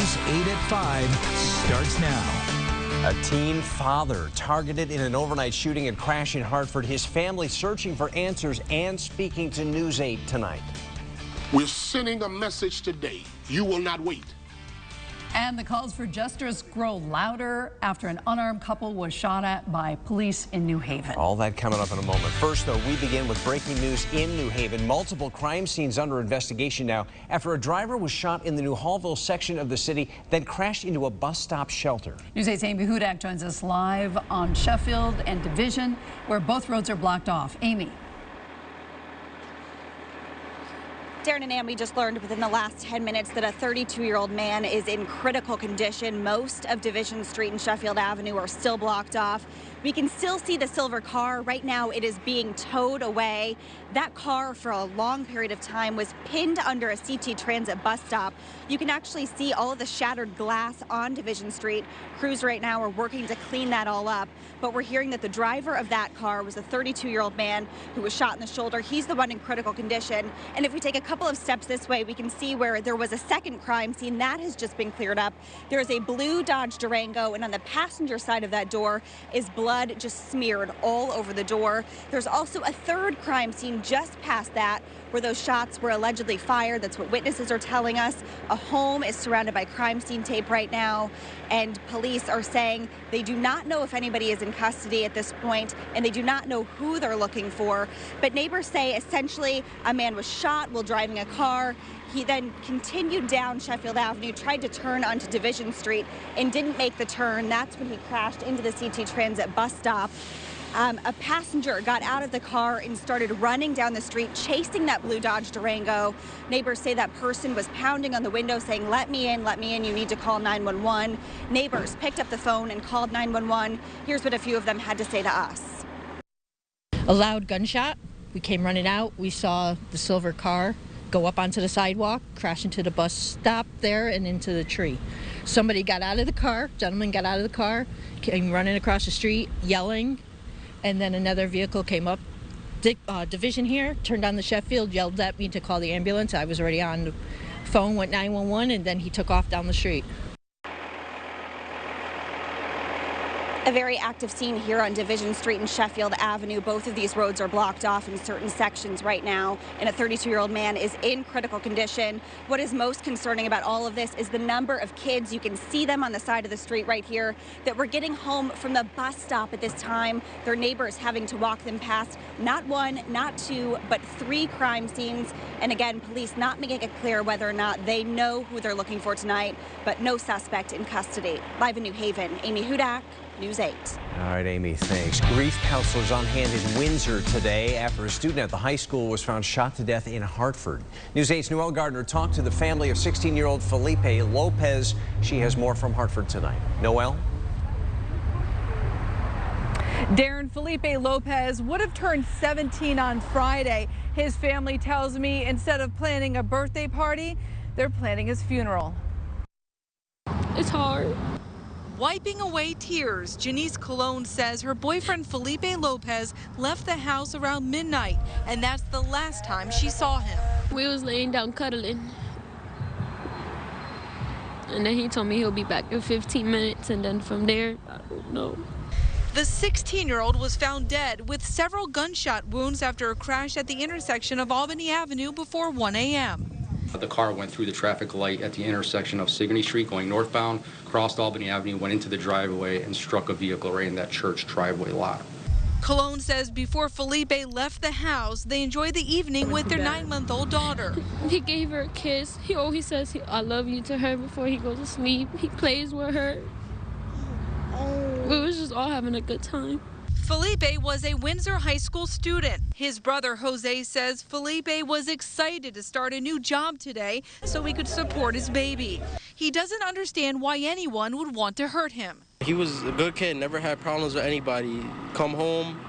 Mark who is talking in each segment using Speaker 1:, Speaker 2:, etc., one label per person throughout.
Speaker 1: News 8 at 5 starts now.
Speaker 2: A teen father targeted in an overnight shooting and crash in Hartford. His family searching for answers and speaking to News 8 tonight.
Speaker 3: We're sending a message today. You will not wait.
Speaker 4: And the calls for justice grow louder after an unarmed couple was shot at by police in New Haven.
Speaker 2: All that coming up in a moment. First, though, we begin with breaking news in New Haven. Multiple crime scenes under investigation now after a driver was shot in the New Hallville section of the city, then crashed into a bus stop shelter. News 8's Amy Hudak joins us live on Sheffield and Division, where both roads are blocked off. Amy.
Speaker 5: Darren and Ann, we just learned within the last 10 minutes that a 32-year-old man is in critical condition. Most of Division Street and Sheffield Avenue are still blocked off. We can still see the silver car. Right now it is being towed away. That car for a long period of time was pinned under a CT Transit bus stop. You can actually see all of the shattered glass on Division Street. Crews right now are working to clean that all up. But we're hearing that the driver of that car was a 32-year-old man who was shot in the shoulder. He's the one in critical condition. And if we take a couple of steps this way, we can see where there was a second crime scene that has just been cleared up. There is a blue Dodge Durango, and on the passenger side of that door is blood just smeared all over the door. There's also a third crime scene just past that where those shots were allegedly fired. That's what witnesses are telling us. A home is surrounded by crime scene tape right now, and police are saying they do not know if anybody is in custody at this point, and they do not know who they're looking for. But neighbors say essentially a man was shot while driving a car. He then continued down Sheffield Avenue, tried to turn onto Division Street, and didn't make the turn. That's when he crashed into the CT Transit bus stop. A passenger got out of the car and started running down the street, chasing that blue Dodge Durango. Neighbors say that person was pounding on the window saying, let me in, you need to call 911. Neighbors picked up the phone and called 911. Here's what a few of them had to say to us.
Speaker 6: A loud gunshot. We came running out. We saw the silver car go up onto the sidewalk, crash into the bus stop there and into the tree. Somebody got out of the car, gentleman got out of the car, came running across the street, yelling, and then another vehicle came up. Division here, turned on the Sheffield, yelled at me to call the ambulance. I was already on the phone, went 911, and then he took off down the street.
Speaker 5: A very active scene here on Division Street and Sheffield Avenue. Both of these roads are blocked off in certain sections right now, and a 32-year-old man is in critical condition. What is most concerning about all of this is the number of kids, you can see them on the side of the street right here, that were getting home from the bus stop at this time. Their neighbors having to walk them past not one, not two, but 3 crime scenes. And again, police not making it clear whether or not they know who they're looking for tonight, but no suspect in custody. Live in New Haven, Amy Hudak, News 8.
Speaker 2: All right, Amy, thanks. Grief counselors on hand in Windsor today after a student at the high school was found shot to death in Hartford. News 8's Noelle Gardner talked to the family of 16-year-old Felipe Lopez. She has more from Hartford tonight. Noelle?
Speaker 7: Darren, Felipe Lopez would have turned 17 on Friday. His family tells me instead of planning a birthday party, they're planning his funeral.
Speaker 8: It's hard.
Speaker 9: Wiping away tears, Janice Colon says her boyfriend Felipe Lopez left the house around midnight, and that's the last time she saw him.
Speaker 8: We was laying down cuddling, and then he told me he'll be back in 15 minutes, and then from there, I don't know.
Speaker 9: The 16-year-old was found dead with several gunshot wounds after a crash at the intersection of Albany Avenue before 1 a.m.
Speaker 10: The car went through the traffic light at the intersection of Sigourney Street going northbound, crossed Albany Avenue, went into the driveway, and struck a vehicle right in that church driveway lot.
Speaker 9: Colon says before Felipe left the house, they enjoyed the evening with their 9-month-old daughter.
Speaker 8: He gave her a kiss. He always says, I love you to her before he goes to sleep. He plays with her. We was just all having a good time.
Speaker 9: Felipe was a Windsor High School student. His brother Jose says Felipe was excited to start a new job today so he could support his baby. He doesn't understand why anyone would want to hurt him.
Speaker 11: He was a good kid, never had problems with anybody. Come home,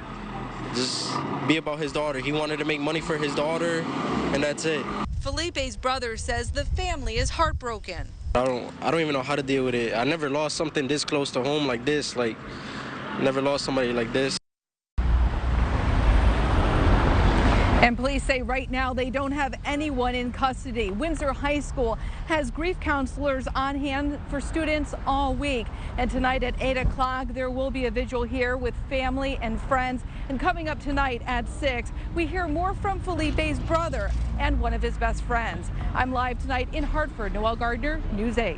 Speaker 11: just be about his daughter. He wanted to make money for his daughter, and that's it.
Speaker 9: Felipe's brother says the family is heartbroken.
Speaker 11: I don't even know how to deal with it. I never lost something this close to home like this. Never lost somebody like this.
Speaker 7: And police say right now they don't have anyone in custody. Windsor High School has grief counselors on hand for students all week. And tonight at 8 o'clock, there will be a vigil here with family and friends. And coming up tonight at 6, we hear more from Felipe's brother and one of his best friends. I'm live tonight in Hartford. Noel Gardner, News 8.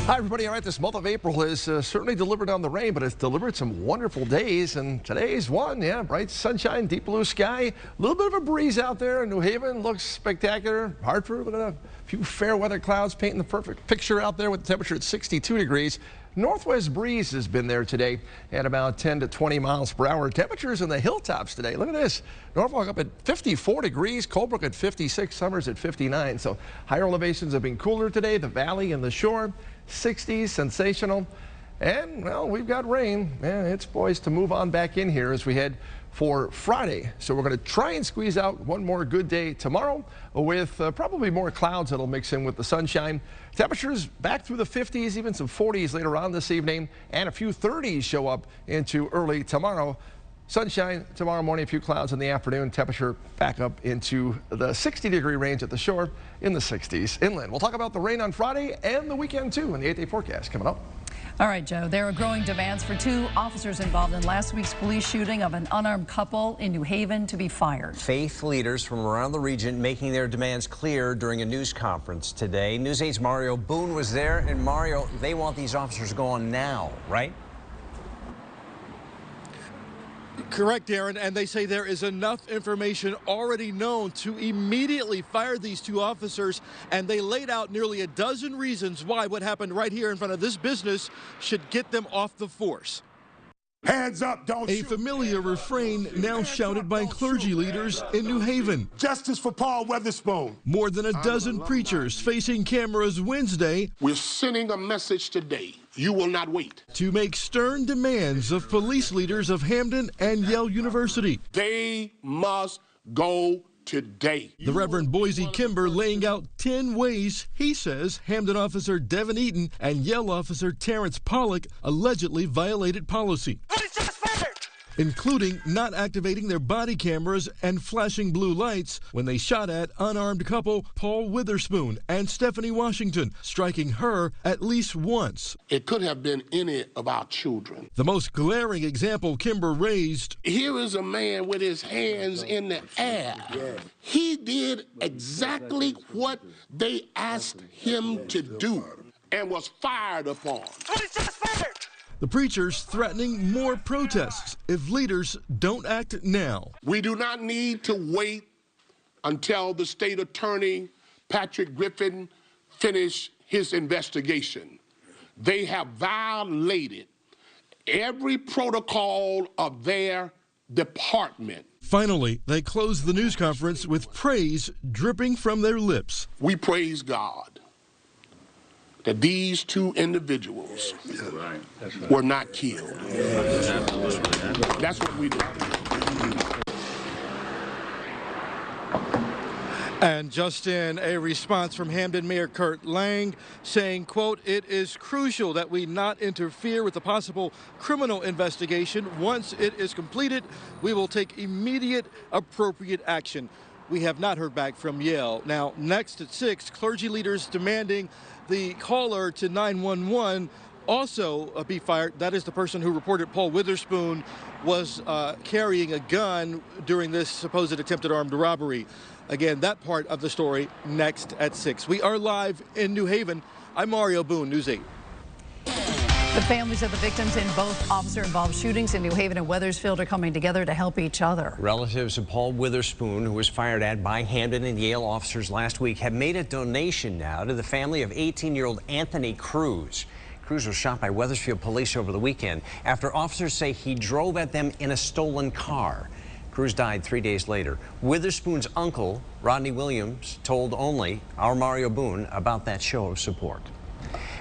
Speaker 12: Hi, everybody. All right, this month of April has certainly delivered on the rain, but it's delivered some wonderful days, and today's one. Yeah, bright sunshine, deep blue sky, a little bit of a breeze out there in New Haven. Looks spectacular. Hartford, look at a few fair weather clouds painting the perfect picture out there with the temperature at 62 degrees. Northwest breeze has been there today at about 10 to 20 miles per hour. Temperatures in the hilltops today. Look at this. Norfolk up at 54 degrees, Colebrook at 56, Summers at 59. So higher elevations have been cooler today. The valley and the shore, 60s, sensational. And, well, we've got rain. And it's poised to move on back in here as we head for Friday. So we're going to try and squeeze out one more good day tomorrow with probably more clouds that'll mix in with the sunshine. Temperatures back through the 50s, even some 40s later on this evening, and a few 30s show up into early tomorrow. Sunshine tomorrow morning, a few clouds in the afternoon. Temperature back up into the 60-degree range at the shore, in the 60s inland. We'll talk about the rain on Friday and the weekend, too, in the 8-day forecast coming up.
Speaker 4: All right, Joe, there are growing demands for 2 officers involved in last week's police shooting of an unarmed couple in New Haven to be fired.
Speaker 2: Faith leaders from around the region making their demands clear during a news conference today. News 8's Mario Boone was there, and Mario, they want these officers gone now, right?
Speaker 13: Correct, Darren, and they say there is enough information already known to immediately fire these 2 officers, and they laid out nearly a dozen reasons why what happened right here in front of this business should get them off the force.
Speaker 3: Hands up, don't shoot.
Speaker 13: A familiar refrain now shouted by clergy leaders in New Haven.
Speaker 3: Justice for Paul Weatherspoon.
Speaker 13: More than a dozen preachers facing cameras Wednesday.
Speaker 3: We're sending a message today. You will not wait.
Speaker 13: To make stern demands of police leaders of Hamden and Yale University.
Speaker 3: They must go today.
Speaker 13: The Reverend Boise Kimber laying out 10 ways he says Hamden officer Devin Eaton and Yale officer Terrence Pollock allegedly violated policy, including not activating their body cameras and flashing blue lights when they shot at unarmed couple Paul Witherspoon and Stephanie Washington, striking her at least once.
Speaker 3: It could have been any of our children.
Speaker 13: The most glaring example Kimber raised.
Speaker 3: Here is a man with his hands in the air. He did exactly what they asked him to do and was fired upon.
Speaker 13: The preachers threatening more protests if leaders don't act now.
Speaker 3: We do not need to wait until the state attorney, Patrick Griffin, finish his investigation. They have violated every protocol of their department.
Speaker 13: Finally, they closed the news conference with praise dripping from their lips.
Speaker 3: We praise God that these 2 individuals were not killed. That's what we do.
Speaker 13: And just in a response from Hamden Mayor Kurt Lang saying, quote, "It is crucial that we not interfere with the possible criminal investigation. Once it is completed, we will take immediate appropriate action." We have not heard back from Yale. Now, next at 6, clergy leaders demanding the caller to 911 also be fired. That is the person who reported Paul Witherspoon was carrying a gun during this supposed attempted armed robbery. Again, that part of the story next at 6. We are live in New Haven. I'm Mario Boone, News 8.
Speaker 4: The families of the victims in both officer-involved shootings in New Haven and Wethersfield are coming together to help each other.
Speaker 2: Relatives of Paul Witherspoon, who was fired at by Hamden and Yale officers last week, have made a donation now to the family of 18-year-old Anthony Cruz. Cruz was shot by Wethersfield police over the weekend after officers say he drove at them in a stolen car. Cruz died 3 days later. Witherspoon's uncle, Rodney Williams, told only our Mario Boone about that show of support.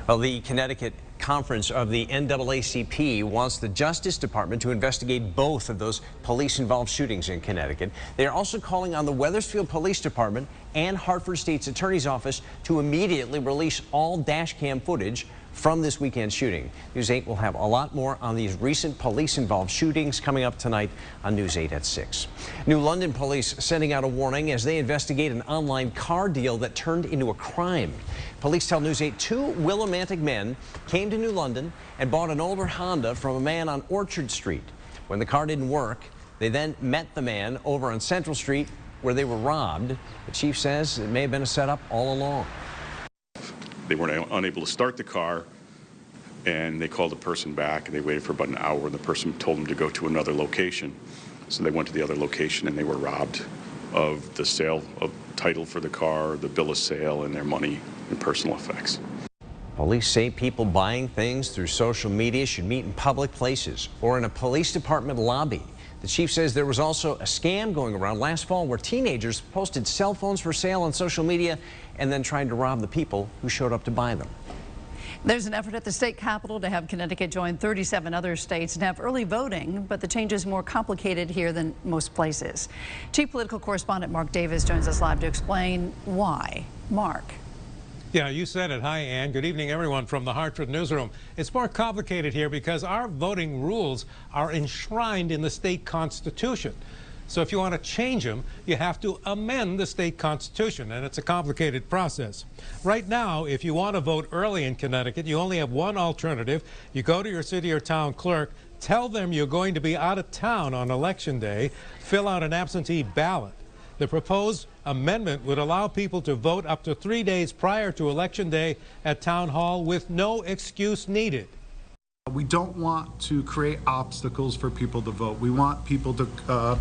Speaker 2: Well, the Connecticut conference of the NAACP wants the Justice Department to investigate both of those police-involved shootings in Connecticut. They are also calling on the Wethersfield Police Department and Hartford State's Attorney's Office to immediately release all dash cam footage from this weekend shooting. News 8 will have a lot more on these recent police-involved shootings coming up tonight on News 8 at 6. New London police sending out a warning as they investigate an online car deal that turned into a crime. Police tell News 8 two Willimantic men came to New London and bought an older Honda from a man on Orchard Street. When the car didn't work, they then met the man over on Central Street where they were robbed. The chief says it may have been a setup all along.
Speaker 14: They weren't unable to start the car, and they called the person back, and they waited for about an hour, and the person told them to go to another location. So they went to the other location, and they were robbed of the sale of title for the car, the bill of sale, and their money and personal effects.
Speaker 2: Police say people buying things through social media should meet in public places or in a police department lobby. The chief says there was also a scam going around last fall where teenagers posted cell phones for sale on social media and then tried to rob the people who showed up to buy them.
Speaker 4: There's an effort at the state capitol to have Connecticut join 37 other states and have early voting, but the change is more complicated here than most places. Chief Political Correspondent Mark Davis joins us live to explain why. Mark.
Speaker 15: Yeah, you said it. Hi, Ann. Good evening, everyone, from the Hartford newsroom. It's more complicated here because our voting rules are enshrined in the state constitution. So if you want to change them, you have to amend the state constitution, and it's a complicated process. Right now, if you want to vote early in Connecticut, you only have one alternative. You go to your city or town clerk, tell them you're going to be out of town on Election Day, fill out an absentee ballot. The proposed amendment would allow people to vote up to 3 days prior to Election Day at Town Hall with no excuse needed.
Speaker 16: We don't want to create obstacles for people to vote. We want people to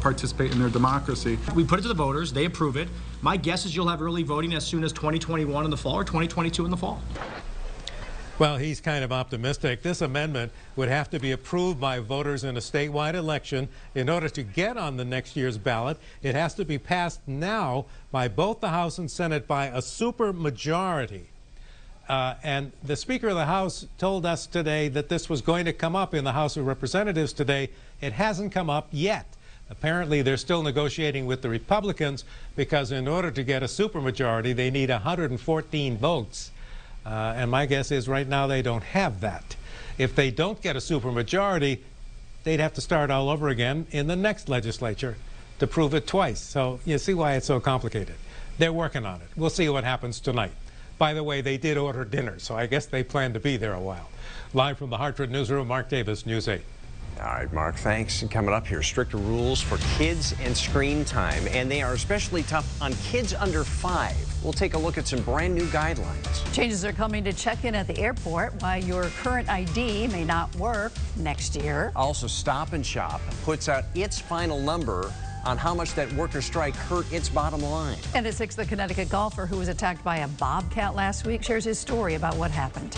Speaker 16: participate in their democracy.
Speaker 17: We put it to the voters, they approve it. My guess is you'll have early voting as soon as 2021 in the fall or 2022 in the fall.
Speaker 15: Well, he's kind of optimistic. This amendment would have to be approved by voters in a statewide election. In order to get on the next year's ballot, it has to be passed now by both the House and Senate by a supermajority. And the Speaker of the House told us today that this was going to come up in the House of Representatives today. It hasn't come up yet. Apparently, they're still negotiating with the Republicans because in order to get a supermajority, they need 114 votes. And my guess is right now they don't have that. If they don't get a supermajority, they'd have to start all over again in the next legislature to prove it twice. So you see why it's so complicated. They're working on it. We'll see what happens tonight. By the way, they did order dinner, so I guess they plan to be there a while. Live from the Hartford newsroom, Mark Davis, News 8.
Speaker 2: All right, Mark, thanks. And coming up here, stricter rules for kids and screen time, and they are especially tough on kids under 5. We'll take a look at some brand new guidelines.
Speaker 4: Changes are coming to check in at the airport, why your current ID may not work next year.
Speaker 2: Also, Stop and Shop puts out its final number on how much that worker strike hurt its bottom line.
Speaker 4: And at 6, the Connecticut golfer who was attacked by a bobcat last week shares his story about what happened.